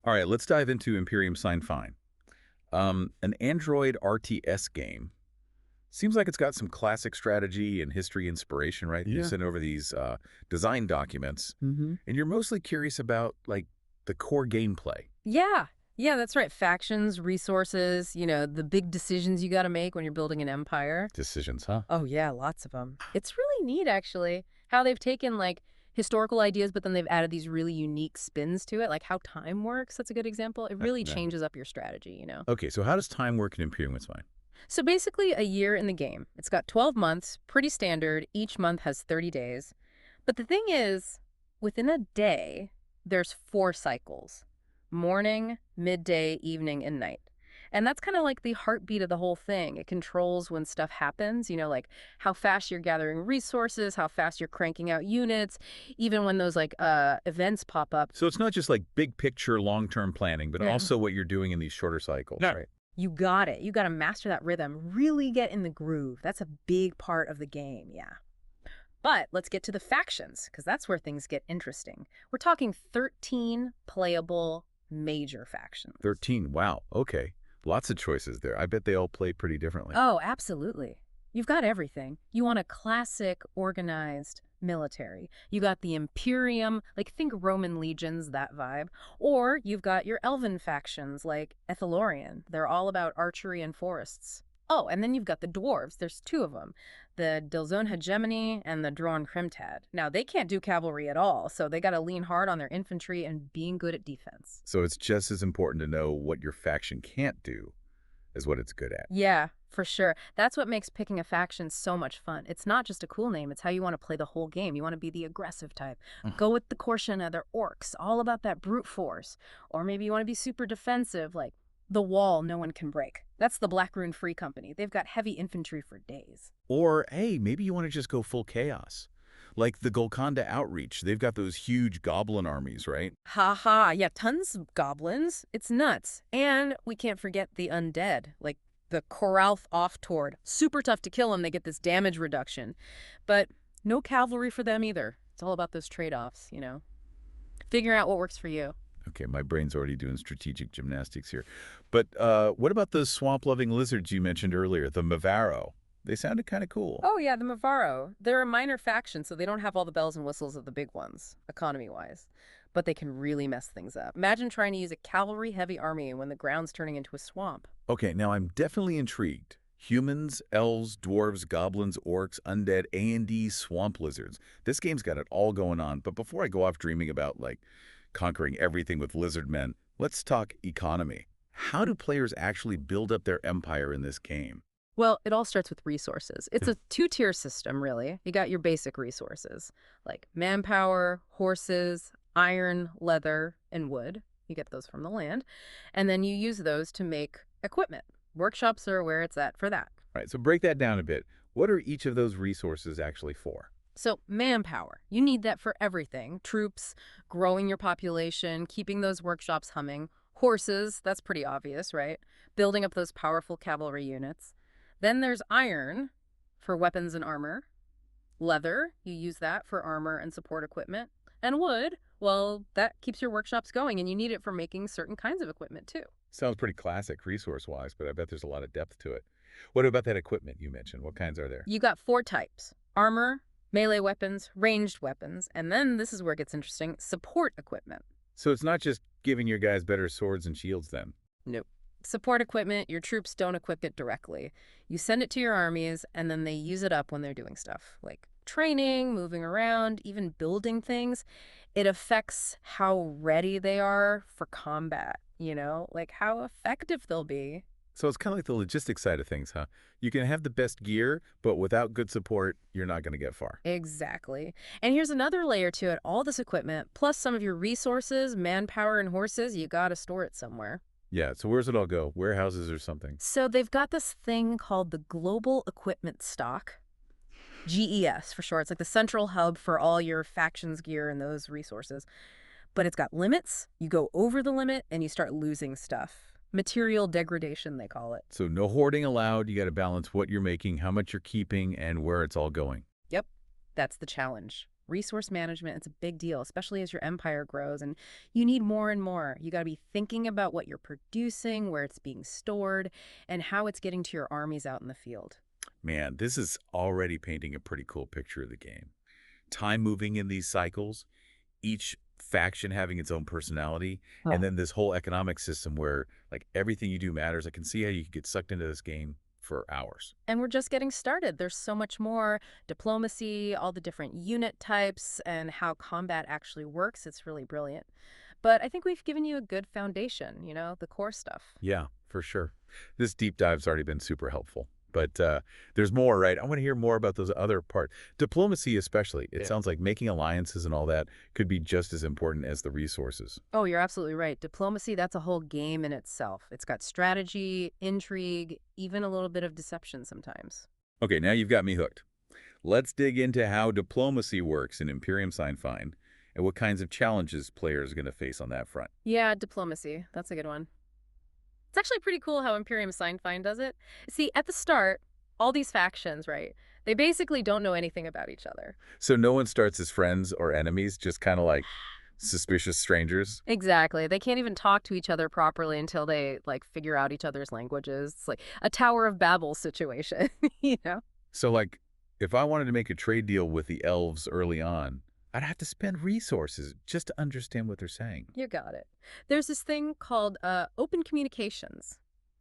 All right, let's dive into Imperium Sine Fine. An Android RTS game. Seems like it's got some classic strategy and history inspiration, right? You Yeah. sent over these design documents, hmm and you're mostly curious about, like, the core gameplay. Yeah. Yeah, that's right. Factions, resources, the big decisions you got to make when you're building an empire. Decisions, huh? Oh, yeah, lots of them. It's really neat, actually, how they've taken, like, historical ideas, but then they've added these really unique spins to it, like how time works. That's a good example. It really Yeah. changes up your strategy. Okay, so how does time work in Imperium Sine? So basically, a year in the game. It's got 12 months, pretty standard. Each month has 30 days. But the thing is, within a day, there's 4 cycles: morning, midday, evening, and night. And that's kind of like the heartbeat of the whole thing. It controls when stuff happens, like how fast you're gathering resources, how fast you're cranking out units, even when those like events pop up. So it's not just like big picture, long-term planning, but Yeah. also what you're doing in these shorter cycles, No. right? You got it. You got to master that rhythm, really get in the groove. That's a big part of the game, yeah. But let's get to the factions, because that's where things get interesting. We're talking 13 playable major factions. 13, wow, okay. Lots of choices there. I bet they all play pretty differently. Oh, absolutely. You've got everything. You want a classic, organized military. You got the Imperium, like think Roman legions, that vibe. Or you've got your elven factions like Ethelorian. They're all about archery and forests. Oh, and then you've got the dwarves. There's 2 of them, the Dilzone Hegemony and the Drawn Crimtad. Now, they can't do cavalry at all, so they got to lean hard on their infantry and being good at defense. So it's just as important to know what your faction can't do as what it's good at. Yeah, for sure. That's what makes picking a faction so much fun. It's not just a cool name, it's how you want to play the whole game. You want to be the aggressive type. Go with the Korshana, they're orcs, all about that brute force. Or maybe you want to be super defensive, like the wall no one can break. That's the Black Rune Free Company. They've got heavy infantry for days. Or, hey, maybe you want to just go full chaos. Like the Golconda Outreach. They've got those huge goblin armies, right? Ha ha, yeah, tons of goblins. It's nuts. And we can't forget the undead, like the Koralth Off-Tord. Super tough to kill them, they get this damage reduction. But no cavalry for them either. It's all about those trade-offs. Figure out what works for you. Okay, my brain's already doing strategic gymnastics here. But what about those swamp-loving lizards you mentioned earlier, the Mavaro? They sounded kind of cool. Oh yeah, the Mavaro. They're a minor faction, so they don't have all the bells and whistles of the big ones, economy-wise. But they can really mess things up. Imagine trying to use a cavalry-heavy army when the ground's turning into a swamp. Okay, now I'm definitely intrigued. Humans, elves, dwarves, goblins, orcs, undead, A&D, swamp lizards. This game's got it all going on. But before I go off dreaming about, like, conquering everything with lizard men, let's talk economy. How do players actually build up their empire in this game? Well, it all starts with resources. It's a 2-tier system, really. You got your basic resources, like manpower, horses, iron, leather, and wood. You get those from the land. And then you use those to make equipment. Workshops are where it's at for that. All right, so break that down a bit. What are each of those resources actually for? So manpower, you need that for everything. Troops, growing your population, keeping those workshops humming. Horses, that's pretty obvious, right? Building up those powerful cavalry units. Then there's iron for weapons and armor. Leather, you use that for armor and support equipment. And wood, well, that keeps your workshops going, and you need it for making certain kinds of equipment too. Sounds pretty classic resource-wise, but I bet there's a lot of depth to it. What about that equipment you mentioned? What kinds are there? You got 4 types: armor, melee weapons, ranged weapons, and then this is where it gets interesting: support equipment. So it's not just giving your guys better swords and shields then. Nope. Support equipment, your troops don't equip it directly. You send it to your armies, and then they use it up when they're doing stuff, like training, moving around, even building things. It affects how ready they are for combat, like how effective they'll be. So it's kind of like the logistics side of things, huh? You can have the best gear, but without good support, you're not going to get far. Exactly. And here's another layer to it. All this equipment, plus some of your resources, manpower, and horses, you got to store it somewhere. Yeah, so where's it all go? Warehouses or something? So they've got this thing called the Global Equipment Stock. GES for short. It's like the central hub for all your factions gear and those resources. But it's got limits. You go over the limit and you start losing stuff. Material degradation, they call it. So no hoarding allowed. You got to balance what you're making, how much you're keeping, and where it's all going. Yep, that's the challenge. Resource management, it's a big deal, especially as your empire grows and you need more and more. You got to be thinking about what you're producing, where it's being stored, and how it's getting to your armies out in the field. Man, this is already painting a pretty cool picture of the game. Time moving in these cycles, each faction having its own personality, and then this whole economic system where like everything you do matters. I can see how you could get sucked into this game for hours. And we're just getting started. There's so much more diplomacy, all the different unit types, and how combat actually works. It's really brilliant. But I think we've given you a good foundation, the core stuff. Yeah, for sure. This deep dive's already been super helpful. But there's more, right? I want to hear more about those other parts. Diplomacy especially. It sounds like making alliances and all that could be just as important as the resources. Oh, you're absolutely right. Diplomacy, that's a whole game in itself. It's got strategy, intrigue, even a little bit of deception sometimes. Okay, now you've got me hooked. Let's dig into how diplomacy works in Imperium Sine Fine and what kinds of challenges players are going to face on that front. Yeah, diplomacy. That's a good one. It's actually pretty cool how Imperium Sine Fine does it. See, at the start, all these factions, right? They basically don't know anything about each other. So no one starts as friends or enemies, just kind of like suspicious strangers. Exactly. They can't even talk to each other properly until they figure out each other's languages. It's like a Tower of Babel situation, you know? So like if I wanted to make a trade deal with the elves early on, I'd have to spend resources just to understand what they're saying. You got it. There's this thing called open communications.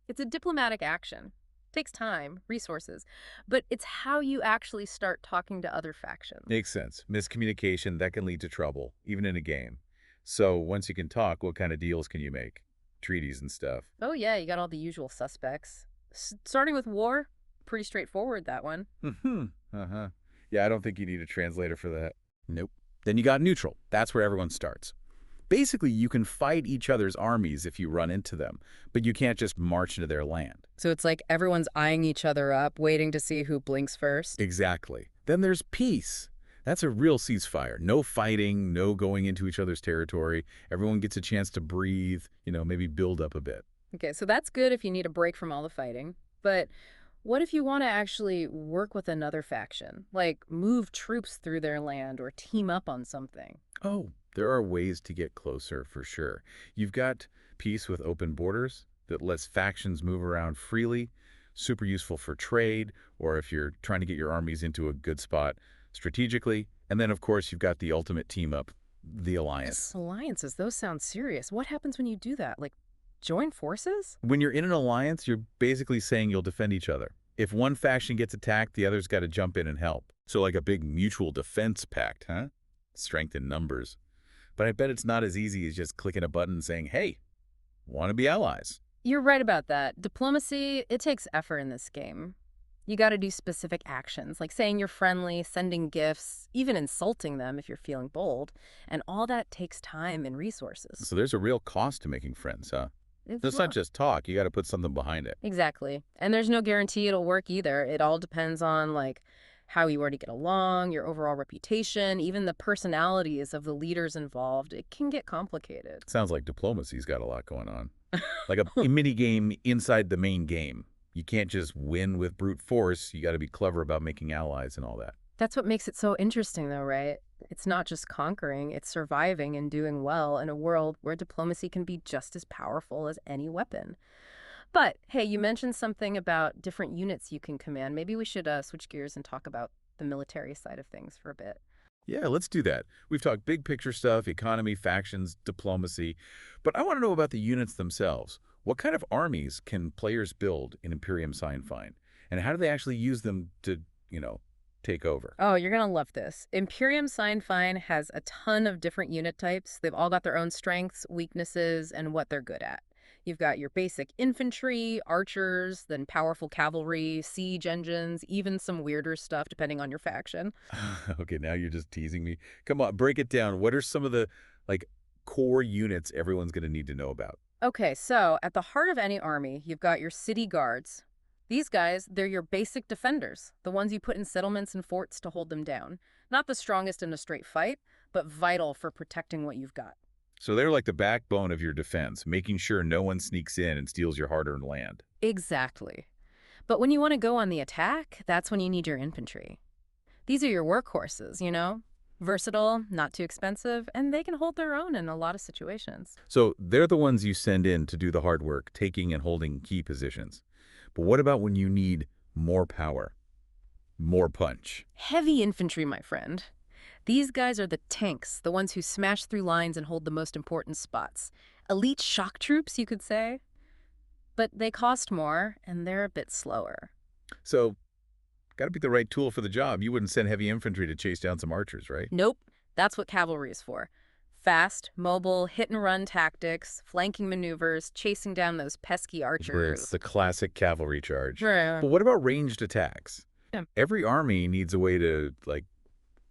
It's a diplomatic action. Takes time, resources, but it's how you actually start talking to other factions. Makes sense. Miscommunication, that can lead to trouble, even in a game. So once you can talk, what kind of deals can you make? Treaties and stuff. Oh yeah, you got all the usual suspects. Starting with war, pretty straightforward, that one. Mm-hmm. Uh-huh. Yeah, I don't think you need a translator for that. Nope. Then you got neutral. That's where everyone starts. Basically, you can fight each other's armies if you run into them, but you can't just march into their land. So it's like everyone's eyeing each other up, waiting to see who blinks first. Exactly. Then there's peace. That's a real ceasefire. No fighting, no going into each other's territory. Everyone gets a chance to breathe, maybe build up a bit. Okay, so that's good if you need a break from all the fighting. But what if you want to actually work with another faction? Like move troops through their land or team up on something? Oh, there are ways to get closer for sure. You've got peace with open borders that lets factions move around freely, super useful for trade, or if you're trying to get your armies into a good spot strategically. And then, of course, you've got the ultimate team up, the alliance. Alliances, those sound serious. What happens when you do that? Like join forces? When you're in an alliance, you're basically saying you'll defend each other. If one faction gets attacked, the other's got to jump in and help. So like a big mutual defense pact, huh? Strength in numbers. But I bet it's not as easy as just clicking a button and saying, hey, want to be allies? You're right about that. Diplomacy, it takes effort in this game. You got to do specific actions, like saying you're friendly, sending gifts, even insulting them if you're feeling bold. And all that takes time and resources. So there's a real cost to making friends, huh? It's not just talk. You got to put something behind it. Exactly. And there's no guarantee it'll work either. It all depends on how you already get along, your overall reputation, even the personalities of the leaders involved. It can get complicated. Sounds like diplomacy's got a lot going on. Like a mini game inside the main game. You can't just win with brute force. You got to be clever about making allies and all that. That's what makes it so interesting, though, right? It's not just conquering, it's surviving and doing well in a world where diplomacy can be just as powerful as any weapon. But, hey, you mentioned something about different units you can command. Maybe we should switch gears and talk about the military side of things for a bit. Yeah, let's do that. We've talked big picture stuff, economy, factions, diplomacy, but I want to know about the units themselves. What kind of armies can players build in Imperium Sine Fine? And how do they actually use them to, take over? Oh, you're going to love this. Imperium Sine Fine has a ton of different unit types. They've all got their own strengths, weaknesses, and what they're good at. You've got your basic infantry, archers, then powerful cavalry, siege engines, even some weirder stuff depending on your faction. Okay, now you're just teasing me. Come on, break it down. What are some of the, core units everyone's going to need to know about? Okay, so at the heart of any army, you've got your city guards. These guys, they're your basic defenders, the ones you put in settlements and forts to hold them down. Not the strongest in a straight fight, but vital for protecting what you've got. So they're like the backbone of your defense, making sure no one sneaks in and steals your hard-earned land. Exactly. But when you want to go on the attack, that's when you need your infantry. These are your workhorses, Versatile, not too expensive, and they can hold their own in a lot of situations. So they're the ones you send in to do the hard work, taking and holding key positions. But what about when you need more power, more punch? Heavy infantry, my friend. These guys are the tanks, the ones who smash through lines and hold the most important spots. Elite shock troops, you could say. But they cost more, and they're a bit slower. So, got to be the right tool for the job. You wouldn't send heavy infantry to chase down some archers, right? Nope, that's what cavalry is for. Fast, mobile, hit-and-run tactics, flanking maneuvers, chasing down those pesky It's archers. the classic cavalry charge. Sure. But what about ranged attacks? Yeah. Every army needs a way to,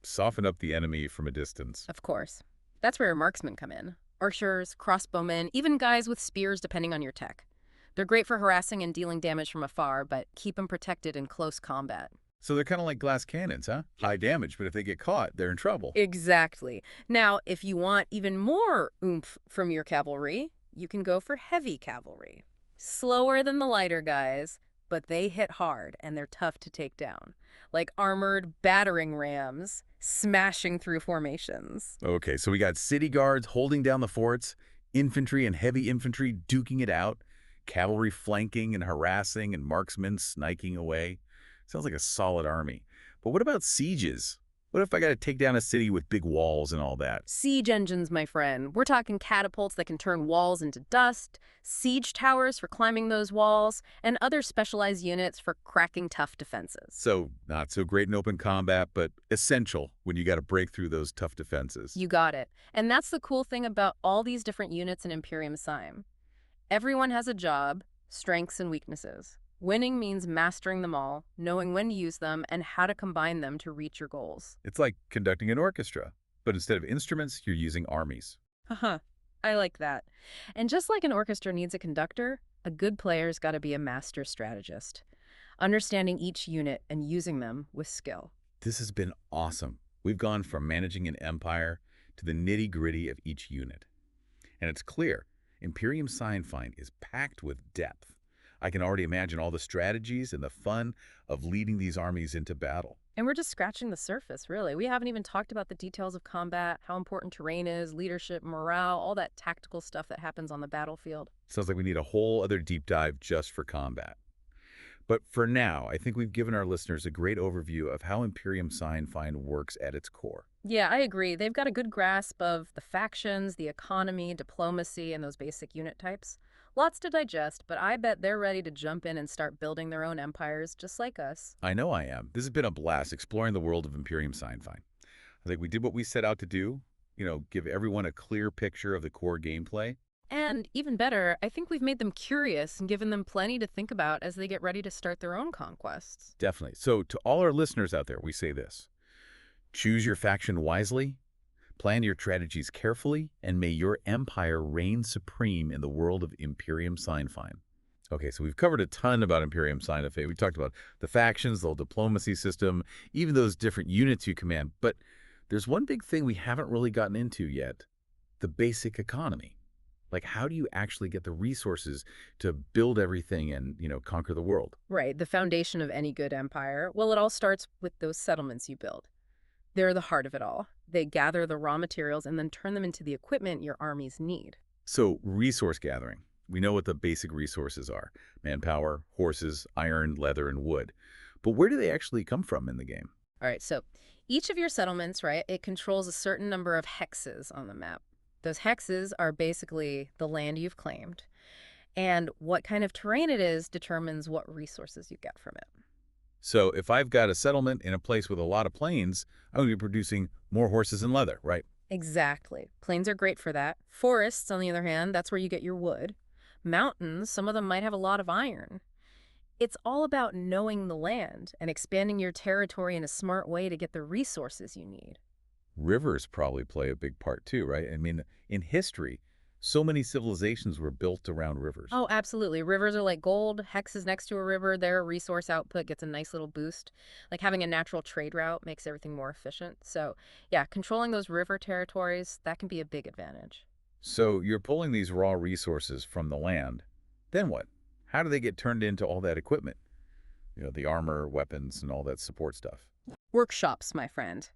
soften up the enemy from a distance. Of course. That's where marksmen come in. Archers, crossbowmen, even guys with spears depending on your tech. They're great for harassing and dealing damage from afar, but keep them protected in close combat. So they're kind of like glass cannons, huh? High damage, but if they get caught, they're in trouble. Exactly. Now, if you want even more oomph from your cavalry, you can go for heavy cavalry. Slower than the lighter guys, but they hit hard and they're tough to take down. Like armored battering rams smashing through formations. Okay, so we got city guards holding down the forts, infantry and heavy infantry duking it out, cavalry flanking and harassing, and marksmen sniking away. Sounds like a solid army. But what about sieges? What if I got to take down a city with big walls and all that? Siege engines, my friend. We're talking catapults that can turn walls into dust, siege towers for climbing those walls, and other specialized units for cracking tough defenses. So, not so great in open combat, but essential when you got to break through those tough defenses. You got it. And that's the cool thing about all these different units in Imperium Sine. Everyone has a job, strengths and weaknesses. Winning means mastering them all, knowing when to use them, and how to combine them to reach your goals. It's like conducting an orchestra, but instead of instruments, you're using armies. Haha, I like that. And just like an orchestra needs a conductor, a good player's got to be a master strategist, understanding each unit and using them with skill. This has been awesome. We've gone from managing an empire to the nitty-gritty of each unit. And it's clear, Imperium Sine Fine is packed with depth. I can already imagine all the strategies and the fun of leading these armies into battle. And we're just scratching the surface, really. We haven't even talked about the details of combat, how important terrain is, leadership, morale, all that tactical stuff that happens on the battlefield. Sounds like we need a whole other deep dive just for combat. But for now, I think we've given our listeners a great overview of how Imperium Sine Fine works at its core. Yeah, I agree. They've got a good grasp of the factions, the economy, diplomacy, and those basic unit types. Lots to digest, but I bet they're ready to jump in and start building their own empires just like us. I know I am. This has been a blast exploring the world of Imperium Sine Fine. I think we did what we set out to do, give everyone a clear picture of the core gameplay. And even better, I think we've made them curious and given them plenty to think about as they get ready to start their own conquests. Definitely. So to all our listeners out there, we say this. Choose your faction wisely, plan your strategies carefully, and may your empire reign supreme in the world of Imperium Sine Fine. Okay, so we've covered a ton about Imperium Sine Fine. We talked about the factions, the whole diplomacy system, even those different units you command. But there's one big thing we haven't really gotten into yet, the basic economy. Like, how do you actually get the resources to build everything and, conquer the world? Right, the foundation of any good empire. Well, it all starts with those settlements you build. They're the heart of it all. They gather the raw materials and then turn them into the equipment your armies need. So, resource gathering. We know what the basic resources are. Manpower, horses, iron, leather, and wood. But where do they actually come from in the game? All right, so each of your settlements, right, it controls a certain number of hexes on the map. Those hexes are basically the land you've claimed. And what kind of terrain it is determines what resources you get from it. So if I've got a settlement in a place with a lot of plains, I'm going to be producing more horses and leather, right? Exactly. Plains are great for that. Forests, on the other hand, that's where you get your wood. Mountains, some of them might have a lot of iron. It's all about knowing the land and expanding your territory in a smart way to get the resources you need. Rivers probably play a big part too, right? I mean, in history, so many civilizations were built around rivers. Oh, absolutely. Rivers are like gold. Hexes next to a river, their resource output gets a nice little boost. Like having a natural trade route makes everything more efficient. So, yeah, controlling those river territories, that can be a big advantage. So you're pulling these raw resources from the land. Then what? How do they get turned into all that equipment? The armor, weapons, and all that support stuff. Workshops, my friend.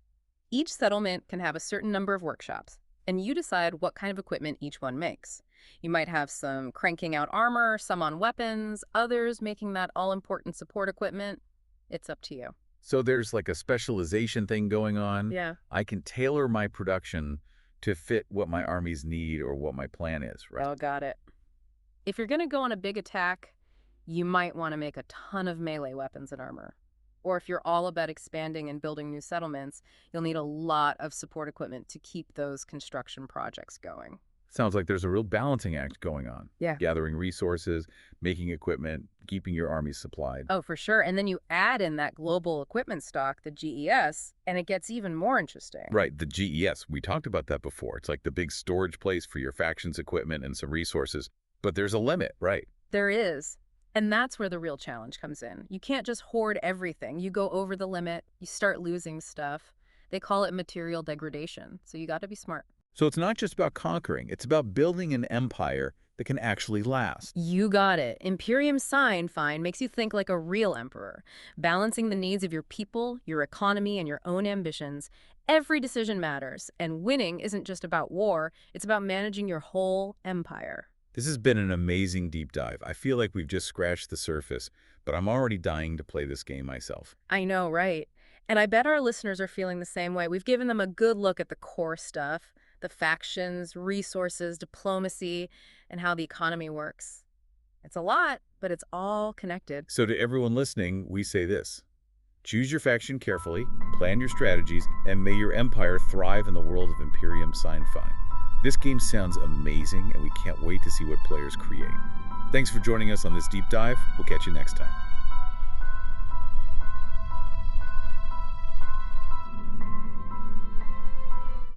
Each settlement can have a certain number of workshops, and you decide what kind of equipment each one makes. You might have some cranking out armor, some on weapons, others making that all-important support equipment. It's up to you. So there's like a specialization thing going on. Yeah. I can tailor my production to fit what my armies need or what my plan is, right? Oh, got it. If you're going to go on a big attack, you might want to make a ton of melee weapons and armor. Or if you're all about expanding and building new settlements, you'll need a lot of support equipment to keep those construction projects going. Sounds like there's a real balancing act going on. Yeah. Gathering resources, making equipment, keeping your armies supplied. Oh, for sure. And then you add in that global equipment stock, the GES, and it gets even more interesting. Right, the GES. We talked about that before. It's like the big storage place for your faction's equipment and some resources. But there's a limit, right? There is. And that's where the real challenge comes in. You can't just hoard everything. You go over the limit, you start losing stuff. They call it material degradation. So you got to be smart. So it's not just about conquering. It's about building an empire that can actually last. You got it. Imperium Sine Fine makes you think like a real emperor, balancing the needs of your people, your economy, and your own ambitions. Every decision matters, and winning isn't just about war, it's about managing your whole empire. This has been an amazing deep dive. I feel like we've just scratched the surface, but I'm already dying to play this game myself. I know, right? And I bet our listeners are feeling the same way. We've given them a good look at the core stuff, the factions, resources, diplomacy, and how the economy works. It's a lot, but it's all connected. So to everyone listening, we say this. Choose your faction carefully, plan your strategies, and may your empire thrive in the world of Imperium Sine Fine. This game sounds amazing, and we can't wait to see what players create. Thanks for joining us on this deep dive. We'll catch you next time.